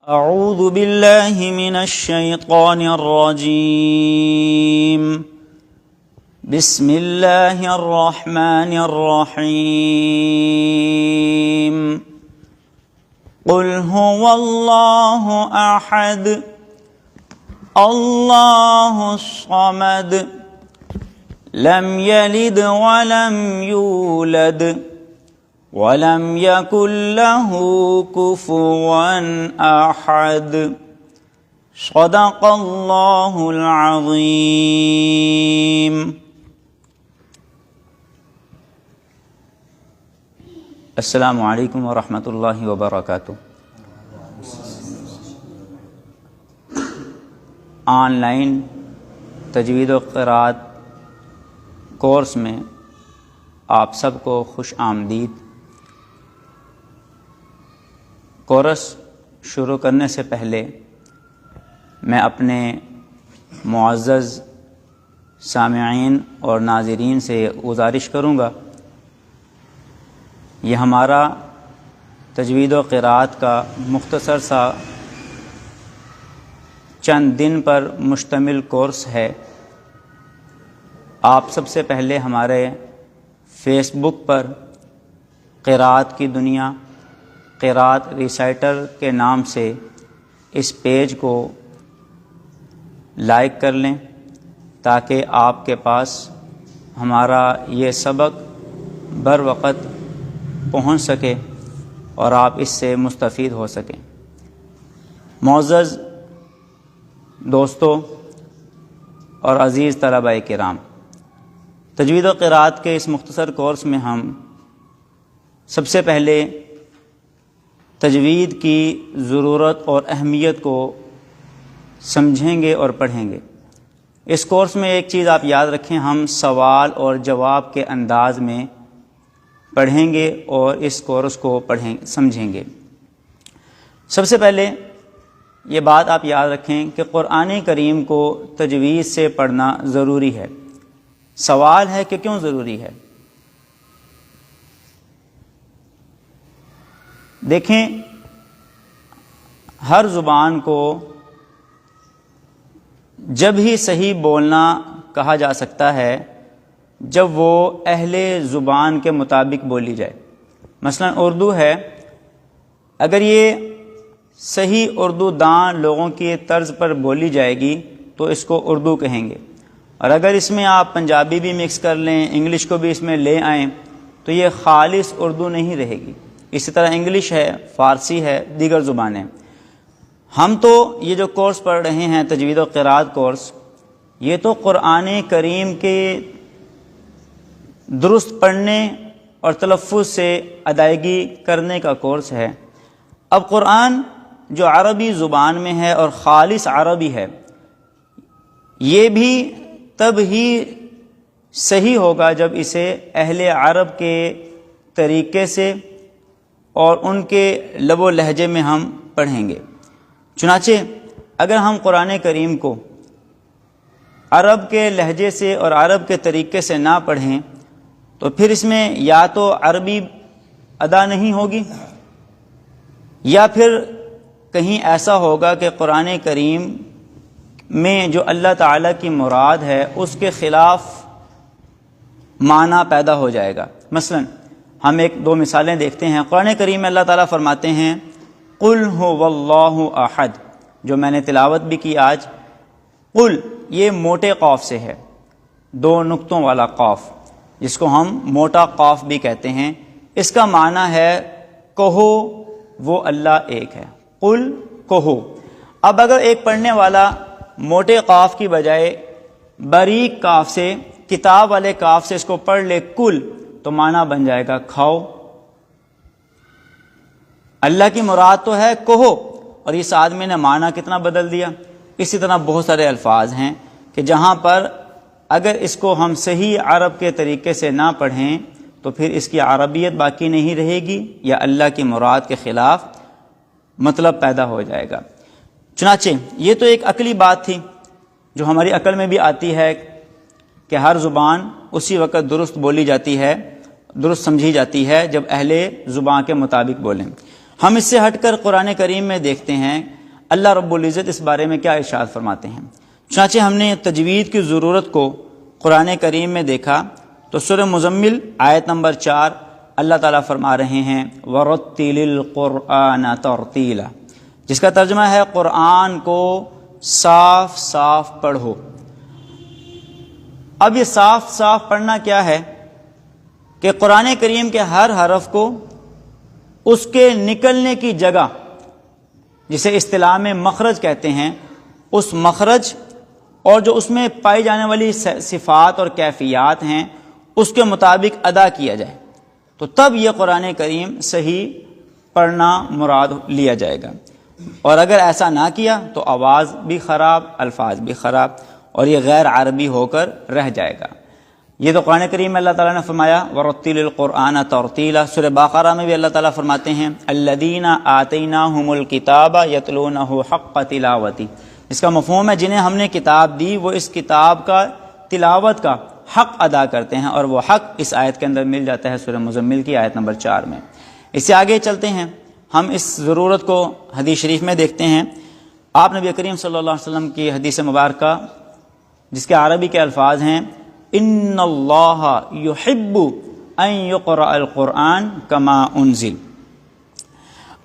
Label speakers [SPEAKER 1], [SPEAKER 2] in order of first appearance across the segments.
[SPEAKER 1] اعوذ باللہ من الشیطان الرجیم بسم اللہ الرحمن الرحیم قل هو اللہ احد اللہ الصمد لم یلد ولم یولد وَلَمْ يَكُنْ لَهُ كُفُوًا أَحَدٌ صدق اللہ العظیم۔ السلام علیکم ورحمۃ اللہ وبرکاتہ۔ آن لائن تجوید و قرات کورس میں آپ سب کو خوش آمدید۔ کورس شروع کرنے سے پہلے میں اپنے معزز سامعین اور ناظرین سے گزارش کروں گا، یہ ہمارا تجوید و قرات کا مختصر سا چند دن پر مشتمل کورس ہے۔ آپ سب سے پہلے ہمارے فیس بک پر قرات کی دنیا، قرات ریسائٹر کے نام سے اس پیج کو لائک کر لیں تاکہ آپ کے پاس ہمارا یہ سبق بر وقت پہنچ سکے اور آپ اس سے مستفید ہو سکیں۔ معزز دوستوں اور عزیز طلباء کرام، تجوید و قرات کے اس مختصر کورس میں ہم سب سے پہلے تجوید کی ضرورت اور اہمیت کو سمجھیں گے اور پڑھیں گے۔ اس کورس میں ایک چیز آپ یاد رکھیں، ہم سوال اور جواب کے انداز میں پڑھیں گے اور اس کورس کو سمجھیں گے۔ سب سے پہلے یہ بات آپ یاد رکھیں کہ قرآن کریم کو تجوید سے پڑھنا ضروری ہے۔ سوال ہے کہ کیوں ضروری ہے؟ دیکھیں، ہر زبان کو جب ہی صحیح بولنا کہا جا سکتا ہے جب وہ اہل زبان کے مطابق بولی جائے۔ مثلا اردو ہے، اگر یہ صحیح اردو داں لوگوں کی طرز پر بولی جائے گی تو اس کو اردو کہیں گے، اور اگر اس میں آپ پنجابی بھی مکس کر لیں، انگلش کو بھی اس میں لے آئیں تو یہ خالص اردو نہیں رہے گی۔ اسی طرح انگلش ہے، فارسی ہے، دیگر زبانیں۔ ہم تو یہ جو کورس پڑھ رہے ہیں تجوید و قرات کورس، یہ تو قرآن کریم کے درست پڑھنے اور تلفظ سے ادائیگی کرنے کا کورس ہے۔ اب قرآن جو عربی زبان میں ہے اور خالص عربی ہے، یہ بھی تب ہی صحیح ہوگا جب اسے اہل عرب کے طریقے سے اور ان کے لب و لہجے میں ہم پڑھیں گے۔ چنانچہ اگر ہم قرآن کریم کو عرب کے لہجے سے اور عرب کے طریقے سے نہ پڑھیں تو پھر اس میں یا تو عربی ادا نہیں ہوگی، یا پھر کہیں ایسا ہوگا کہ قرآن کریم میں جو اللہ تعالیٰ کی مراد ہے اس کے خلاف معنی پیدا ہو جائے گا۔ مثلا ہم ایک دو مثالیں دیکھتے ہیں۔ قرآن کریم میں اللہ تعالیٰ فرماتے ہیں قل هو اللہ احد، جو میں نے تلاوت بھی کی آج۔ قل یہ موٹے قاف سے ہے، دو نقطوں والا قاف، جس کو ہم موٹا قاف بھی کہتے ہیں۔ اس کا معنی ہے کہو وہ اللہ ایک ہے، قل کہو۔ اب اگر ایک پڑھنے والا موٹے قاف کی بجائے باریک قاف سے، کتاب والے قاف سے اس کو پڑھ لے کل، تو معنی بن جائے گا کھاؤ۔ اللہ کی مراد تو ہے کہو، اور اس آدمی نے معنی کتنا بدل دیا۔ اسی طرح بہت سارے الفاظ ہیں کہ جہاں پر اگر اس کو ہم صحیح عرب کے طریقے سے نہ پڑھیں تو پھر اس کی عربیت باقی نہیں رہے گی، یا اللہ کی مراد کے خلاف مطلب پیدا ہو جائے گا۔ چنانچہ یہ تو ایک عقلی بات تھی جو ہماری عقل میں بھی آتی ہے کہ ہر زبان اسی وقت درست بولی جاتی ہے، درست سمجھی جاتی ہے جب اہل زبان کے مطابق بولیں۔ ہم اس سے ہٹ کر قرآن کریم میں دیکھتے ہیں اللہ رب العزت اس بارے میں کیا ارشاد فرماتے ہیں۔ چنانچہ ہم نے تجوید کی ضرورت کو قرآن کریم میں دیکھا تو سورہ مزمل آیت نمبر 4 اللہ تعالیٰ فرما رہے ہیں وَرَتِّلِ الْقُرْآنَ تَرْتِيلًا، جس کا ترجمہ ہے قرآن کو صاف صاف پڑھو۔ اب یہ صاف صاف پڑھنا کیا ہے کہ قرآن کریم کے ہر حرف کو اس کے نکلنے کی جگہ، جسے اصطلاح میں مخرج کہتے ہیں، اس مخرج اور جو اس میں پائی جانے والی صفات اور کیفیات ہیں اس کے مطابق ادا کیا جائے، تو تب یہ قرآن کریم صحیح پڑھنا مراد لیا جائے گا۔ اور اگر ایسا نہ کیا تو آواز بھی خراب، الفاظ بھی خراب، اور یہ غیر عربی ہو کر رہ جائے گا۔ یہ تو قرآن کریم میں اللہ تعالیٰ نے فرمایا وَرَتِّلِ الْقُرْآنَ تَرْتِيلًا۔ سورہ بقرہ میں بھی اللہ تعالیٰ فرماتے ہیں الَّذِينَ آتَيْنَاهُمُ الْكِتَابَ يَتْلُونَهُ حَقَّ تِلَاوَتِهِ، اس کا مفہوم ہے جنہیں ہم نے کتاب دی وہ اس کتاب کا تلاوت کا حق ادا کرتے ہیں، اور وہ حق اس آیت کے اندر مل جاتا ہے سورہ مزمل کی آیت نمبر 4 میں۔ اس سے آگے چلتے ہیں، ہم اس ضرورت کو حدیث شریف میں دیکھتے ہیں۔ آپ نبی کریم صلی اللہ علیہ وسلم کی حدیث مبارکہ جس کے عربی کے الفاظ ہیں ان اللہ یحب ان یقرأ القرآن کما انزل،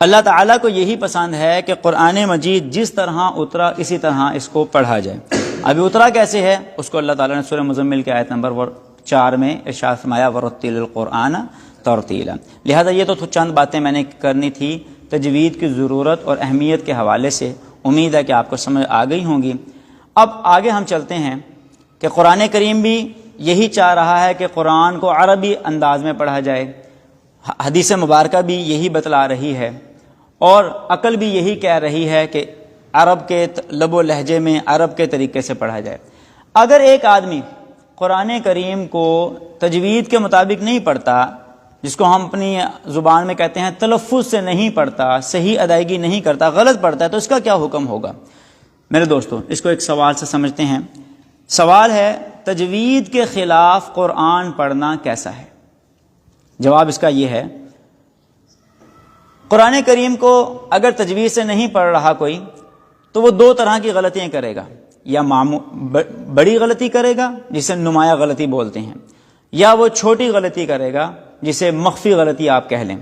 [SPEAKER 1] اللہ تعالیٰ کو یہی پسند ہے کہ قرآن مجید جس طرح اترا اسی طرح اس کو پڑھا جائے۔ ابھی اترا کیسے ہے اس کو اللہ تعالیٰ نے سورہ مزمل کی آیت نمبر 4 میں ارشاد فرمایا وَرَتِّلِ الْقُرْآنَ تَرْتِيلًا۔ لہذا یہ تو چند باتیں میں نے کرنی تھی تجوید کی ضرورت اور اہمیت کے حوالے سے، امید ہے کہ آپ کو سمجھ آ گئی ہوں گی۔ اب آگے ہم چلتے ہیں کہ قرآن کریم بھی یہی چاہ رہا ہے کہ قرآن کو عربی انداز میں پڑھا جائے، حدیث مبارکہ بھی یہی بتلا رہی ہے، اور عقل بھی یہی کہہ رہی ہے کہ عرب کے لب و لہجے میں عرب کے طریقے سے پڑھا جائے۔ اگر ایک آدمی قرآن کریم کو تجوید کے مطابق نہیں پڑھتا، جس کو ہم اپنی زبان میں کہتے ہیں تلفظ سے نہیں پڑھتا، صحیح ادائیگی نہیں کرتا، غلط پڑھتا ہے، تو اس کا کیا حکم ہوگا؟ میرے دوستو اس کو ایک سوال سے سمجھتے ہیں۔ سوال ہے تجوید کے خلاف قرآن پڑھنا کیسا ہے؟ جواب اس کا یہ ہے قرآن کریم کو اگر تجوید سے نہیں پڑھ رہا کوئی تو وہ 2 طرح کی غلطیاں کرے گا، یا بڑی غلطی کرے گا جسے نمایاں غلطی بولتے ہیں، یا وہ چھوٹی غلطی کرے گا جسے مخفی غلطی آپ کہہ لیں،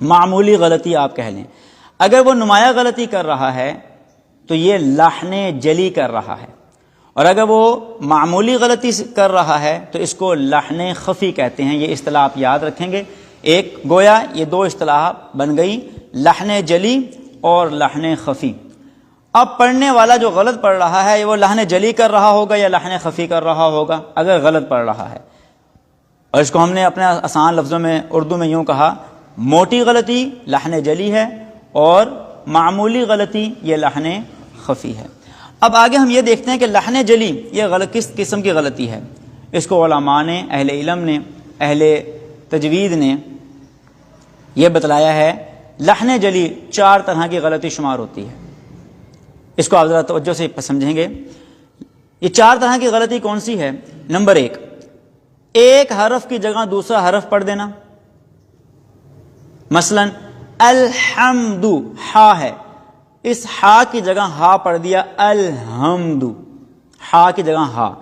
[SPEAKER 1] معمولی غلطی آپ کہہ لیں۔ اگر وہ نمایاں غلطی کر رہا ہے تو یہ لحن جلی کر رہا ہے، اور اگر وہ معمولی غلطی کر رہا ہے تو اس کو لحن خفی کہتے ہیں۔ یہ اصطلاح آپ یاد رکھیں گے، ایک گویا یہ 2 اصطلاح بن گئی، لحن جلی اور لحن خفی۔ اب پڑھنے والا جو غلط پڑھ رہا ہے وہ لحن جلی کر رہا ہوگا یا لحن خفی کر رہا ہوگا اگر غلط پڑھ رہا ہے، اور اس کو ہم نے اپنے آسان لفظوں میں اردو میں یوں کہا موٹی غلطی لحن جلی ہے اور معمولی غلطی یہ لحن خفی ہے۔ اب آگے ہم یہ دیکھتے ہیں کہ لحن جلی یہ کس قسم کی غلطی ہے۔ اس کو علماء نے، اہل علم نے، اہل تجوید نے یہ بتلایا ہے لحن جلی 4 طرح کی غلطی شمار ہوتی ہے۔ اس کو آپ ذرا توجہ سے سمجھیں گے، یہ 4 طرح کی غلطی کون سی ہے؟ نمبر 1، ایک حرف کی جگہ دوسرا حرف پڑھ دینا۔ مثلا الحمد ہا ہے، اس ہا کی جگہ ہا پڑھ دیا الحمد، ہا کی جگہ ہا۔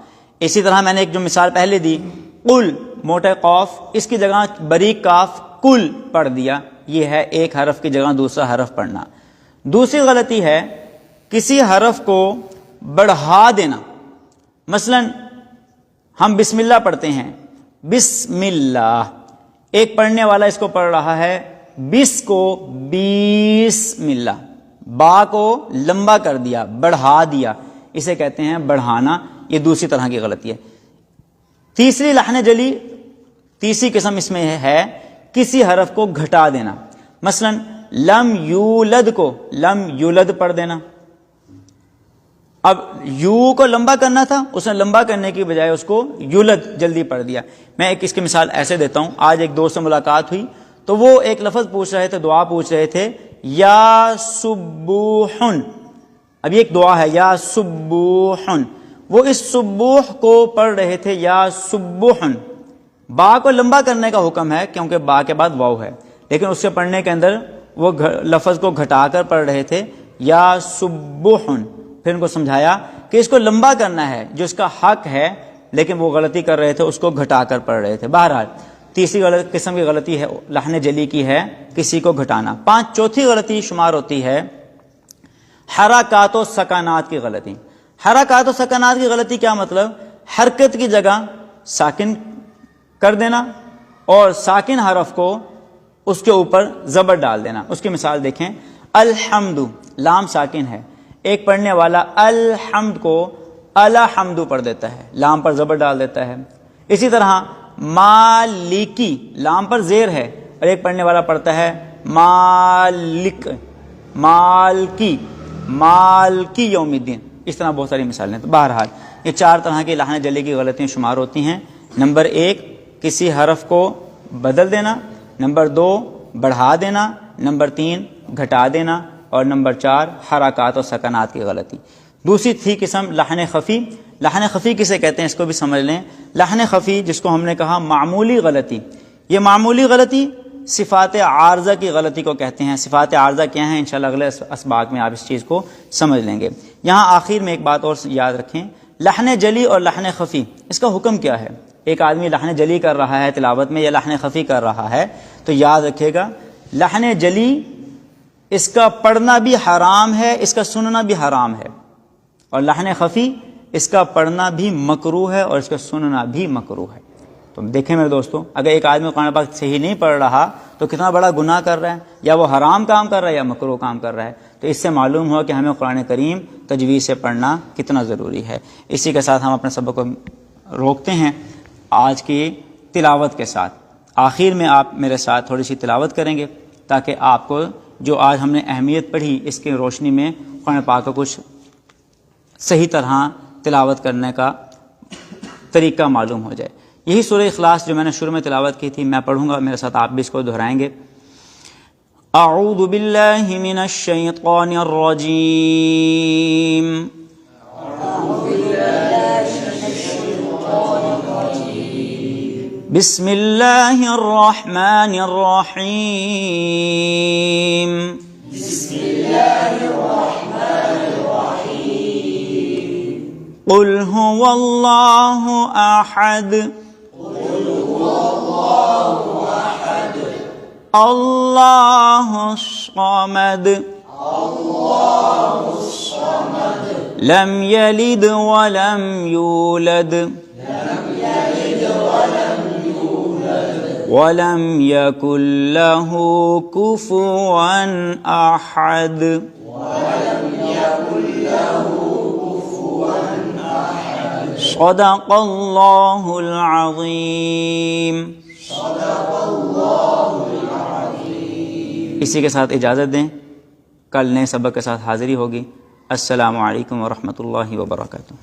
[SPEAKER 1] اسی طرح میں نے ایک جو مثال پہلے دی قل موٹے قاف، اس کی جگہ بریک کاف کل پڑھ دیا، یہ ہے ایک حرف کی جگہ دوسرا حرف پڑھنا۔ دوسری غلطی ہے کسی حرف کو بڑھا دینا۔ مثلا ہم بسم اللہ پڑھتے ہیں، بسم اللہ، ایک پڑھنے والا اس کو پڑھ رہا ہے بس کو بسم اللہ، با کو لمبا کر دیا، بڑھا دیا، اسے کہتے ہیں بڑھانا، یہ دوسری طرح کی غلطی ہے۔ تیسری لحن جلی، تیسری قسم اس میں ہے کسی حرف کو گھٹا دینا۔ مثلا لم یولد کو لم یولد پڑھ دینا، اب یو کو لمبا کرنا تھا، اس نے لمبا کرنے کی بجائے اس کو یولد جلدی پڑھ دیا۔ میں ایک اس کی مثال ایسے دیتا ہوں، آج ایک دوست سے ملاقات ہوئی تو وہ ایک لفظ پوچھ رہے تھے، دعا پوچھ رہے تھے یا سبوحن، اب یہ ایک دعا ہے یا سبوحن، وہ اس سبوح کو پڑھ رہے تھے یا سبوحن۔ با کو لمبا کرنے کا حکم ہے کیونکہ با کے بعد واو ہے، لیکن اس سے پڑھنے کے اندر وہ لفظ کو گھٹا کر پڑھ رہے تھے، یا سبحن، پھر ان کو سمجھایا کہ اس کو لمبا کرنا ہے، جو اس کا حق ہے لیکن وہ غلطی کر رہے تھے اس کو گھٹا کر پڑھ رہے تھے۔ بہرحال تیسری قسم کی غلطی ہے لحن جلی کی ہے، کسی کو گھٹانا۔ چوتھی غلطی شمار ہوتی ہے حرکات و سکانات کی غلطی۔ حرکات و سکانات کی غلطی کیا مطلب؟ حرکت کی جگہ ساکن کر دینا اور ساکن حرف کو اس کے اوپر زبر ڈال دینا۔ اس کی مثال دیکھیں، الحمد، لام ساکن ہے، ایک پڑھنے والا الحمد کو الحمد پڑھ دیتا ہے، لام پر زبر ڈال دیتا ہے۔ اسی طرح مالکی، لام پر زیر ہے اور ایک پڑھنے والا پڑھتا ہے مالک، مالکی، مالکی یوم الدین۔ اس طرح بہت ساری مثالیں۔ تو بہرحال یہ 4 طرح کی لحن جلی کی غلطیاں شمار ہوتی ہیں۔ نمبر 1 کسی حرف کو بدل دینا، نمبر 2 بڑھا دینا، نمبر 3 گھٹا دینا، اور نمبر 4 حرکات و سکنات کی غلطی۔ دوسری تھی قسم لحن خفی۔ لحن خفی کسے کہتے ہیں اس کو بھی سمجھ لیں۔ لحن خفی جس کو ہم نے کہا معمولی غلطی، یہ معمولی غلطی صفات عارضہ کی غلطی کو کہتے ہیں۔ صفات عارضہ کیا ہیں انشاءاللہ اگلے اسباق میں آپ اس چیز کو سمجھ لیں گے۔ یہاں آخر میں ایک بات اور یاد رکھیں، لحن جلی اور لحن خفی اس کا حکم کیا ہے؟ ایک آدمی لحن جلی کر رہا ہے تلاوت میں یا لحن خفی کر رہا ہے تو یاد رکھے گا لحن جلی اس کا پڑھنا بھی حرام ہے، اس کا سننا بھی حرام ہے، اور لحن خفی اس کا پڑھنا بھی مکروہ ہے اور اس کا سننا بھی مکروہ ہے۔ تو دیکھیں میرے دوستو، اگر ایک آدمی قرآن پاک صحیح نہیں پڑھ رہا تو کتنا بڑا گناہ کر رہا ہے، یا وہ حرام کام کر رہا ہے یا مکروہ کام کر رہا ہے۔ تو اس سے معلوم ہوا کہ ہمیں قرآن کریم تجوید سے پڑھنا کتنا ضروری ہے۔ اسی کے ساتھ ہم اپنے سبق کو روکتے ہیں آج کی تلاوت کے ساتھ۔ آخر میں آپ میرے ساتھ تھوڑی سی تلاوت کریں گے تاکہ آپ کو جو آج ہم نے اہمیت پڑھی اس کی روشنی میں قرآن پاک کو کچھ صحیح طرح تلاوت کرنے کا طریقہ معلوم ہو جائے۔ یہی سورہ اخلاص جو میں نے شروع میں تلاوت کی تھی، میں پڑھوں گا، میرے ساتھ آپ بھی اس کو دہرائیں گے۔ اعوذ باللہ من الشیطان الرجیم، بسم اللہ الرحمن الرحیم، قل هو اللہ احد، اللہ الصمد، لم یلد ولم یولد، ولم یکن لہ کفوا احد۔ صدق اللہ العظیم۔ اسی کے ساتھ اجازت دیں، کل نئے سبق کے ساتھ حاضری ہوگی۔ السلام علیکم ورحمۃ اللہ وبرکاتہ۔